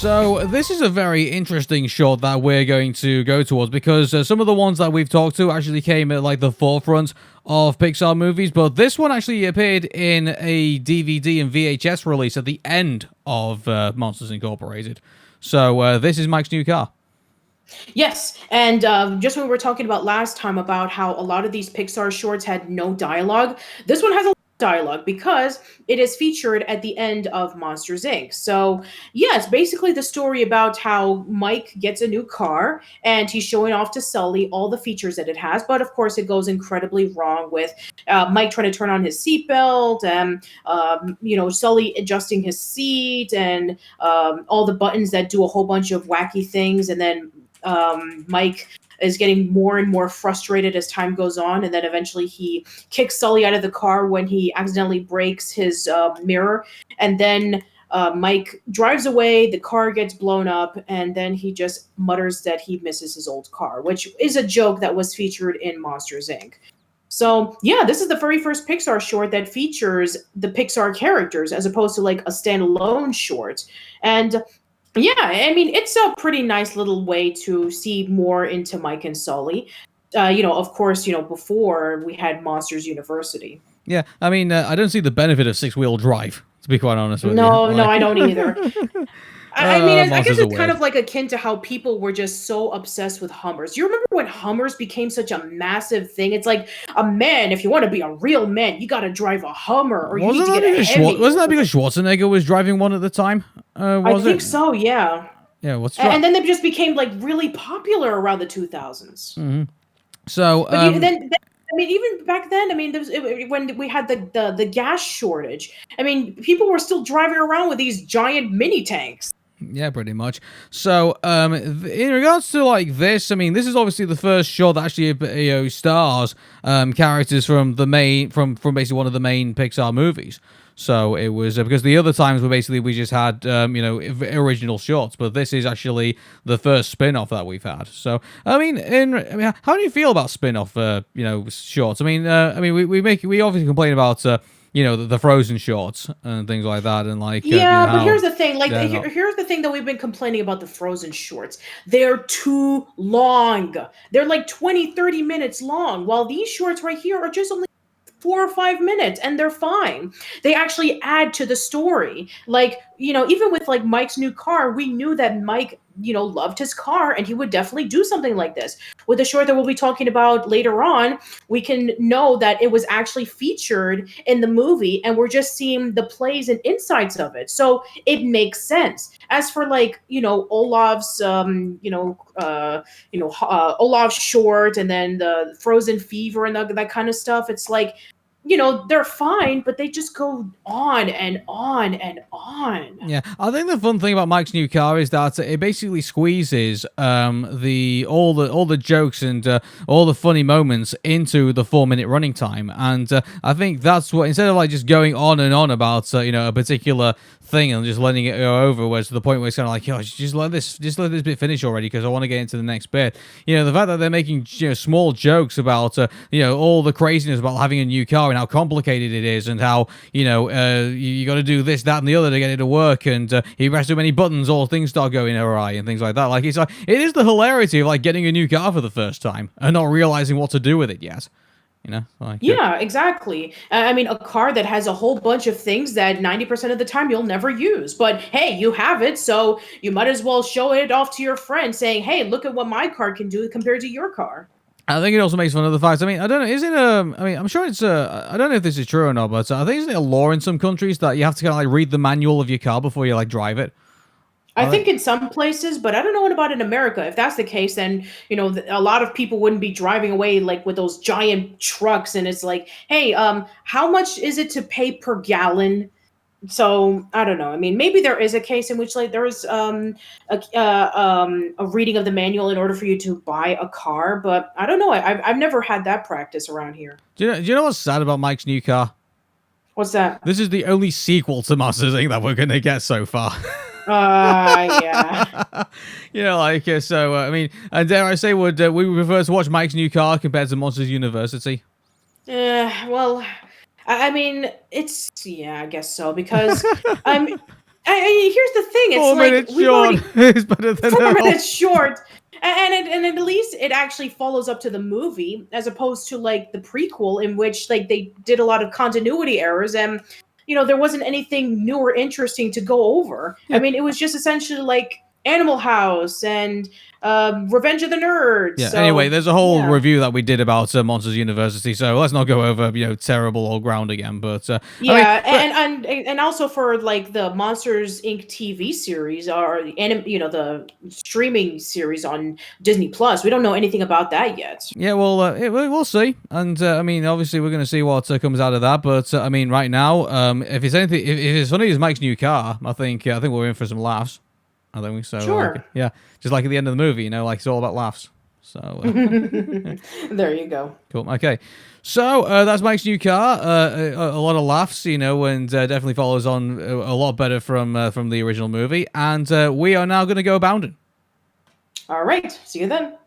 So this is a very interesting short that we're going to go towards because some of the ones that we've talked to actually came at like the forefront of Pixar movies, but this one actually appeared in a DVD and VHS release at the end of Monsters Incorporated. So this is Mike's new car. Yes, and just when we were talking about last time about how a lot of these Pixar shorts had no dialogue, this one has a lot of dialogue because it is featured at the end of Monsters Inc. So yeah, it's basically the story about how Mike gets a new car and he's showing off to Sully all the features that it has, but of course it goes incredibly wrong with Mike trying to turn on his seatbelt and Sully adjusting his seat and all the buttons that do a whole bunch of wacky things, and then Mike is getting more and more frustrated as time goes on, and then eventually he kicks Sully out of the car when he accidentally breaks his mirror, and then Mike drives away, the car gets blown up, and then he just mutters that he misses his old car, which is a joke that was featured in Monsters Inc. So yeah, this is the very first Pixar short that features the Pixar characters as opposed to like a standalone short. And yeah, I mean, it's a pretty nice little way to see more into Mike and Sully. Of course, before we had Monsters University. Yeah, I mean, I don't see the benefit of six-wheel drive, to be quite honest with you. No, I don't either. I mean, I guess it's kind away. of like akin to how people were just so obsessed with Hummers. You remember when Hummers became such a massive thing? It's like, if you want to be a real man, you got to drive a Hummer, or you need to get a Hemi. Wasn't that because Schwarzenegger was driving one at the time? I think so, yeah. Yeah, what's And then they just became like really popular around the 2000s. Mm-hmm. So, then I mean, even back then, I mean, when we had the gas shortage, I mean, people were still driving around with these giant mini tanks. Yeah, pretty much. So, in regards to like this, I mean, this is obviously the first show that actually stars characters from the main from basically one of the main Pixar movies. So it was because the other times we just had original shorts, but this is actually the first spin-off that we've had. So I mean, how do you feel about spin-off shorts? I mean, we obviously complain about the Frozen shorts and things like that, and like but here's the thing, like here's the thing that we've been complaining about the Frozen shorts. They're too long. They're like 20-30 minutes long, while these shorts right here are just only 4 or 5 minutes, and they're fine. They actually add to the story. Like, even with like Mike's new car, we knew that Mike, loved his car, and he would definitely do something like this. With the short that we'll be talking about later on, we can know that it was actually featured in the movie, and we're just seeing the plays and insights of it. So it makes sense. As for like, Olaf's, Olaf's short, and then the Frozen Fever and that kind of stuff, it's like, they're fine, but they just go on and on and on. Yeah, I think the fun thing about Mike's new car is that it basically squeezes all the jokes and all the funny moments into the 4-minute running time, and I think that's what, instead of like just going on and on about a particular thing and just letting it go over, where to the point where it's kind of like, just let this bit finish already because I want to get into the next bit. The fact that they're making small jokes about all the craziness about having a new car and how complicated it is, and how you got to do this, that, and the other to get it to work, and if you press too many buttons, all things start going awry and things like that. Like, it is the hilarity of like getting a new car for the first time and not realizing what to do with it yet. Yeah, exactly. I mean, a car that has a whole bunch of things that 90% of the time you'll never use. But hey, you have it, so you might as well show it off to your friend, saying, "Hey, look at what my car can do compared to your car." I think it also makes fun of the fact. I mean, I don't know. Is it I'm sure it's I don't know if this is true or not, but I think isn't it a law in some countries that you have to kind of like read the manual of your car before you like drive it? I think in some places, but I don't know what about in America. If that's the case, then a lot of people wouldn't be driving away like with those giant trucks, and it's like, hey, how much is it to pay per gallon? So I don't know. I mean, maybe there is a case in which like there is a reading of the manual in order for you to buy a car, but I don't know. I've never had that practice around here. Do you know what's sad about Mike's new car? What's that? This is the only sequel to Monsters Inc. that we're gonna get so far. Yeah. So I mean, and dare I say, would we prefer to watch Mike's new car compared to Monsters University? Well, I mean, I guess so, because Here's the thing: it's 4 like minutes we've short already is better than 4 minutes short, and at least it actually follows up to the movie, as opposed to like the prequel, in which like they did a lot of continuity errors, and there wasn't anything new or interesting to go over. I Yeah. mean, it was just essentially like Animal House and Revenge of the Nerds. Yeah. Anyway, So there's a whole yeah. review that we did about Monsters University, so let's not go over terrible old ground again. But I mean, Yeah, but and also for like the Monsters Inc. TV series or the streaming series on Disney Plus, we don't know anything about that yet. yeah, well, we'll see. And I mean, obviously, we're going to see what comes out of that. But I mean, right now, if it's anything, if it's funny as Mike's new car, I think we're in for some laughs. I think so. Sure. Yeah, just like at the end of the movie, like it's all about laughs. So There you go. cool. Okay, so that's Mike's new car. A lot of laughs, and definitely follows on a lot better from the original movie. And we are now going to go bounding. All right. See you then.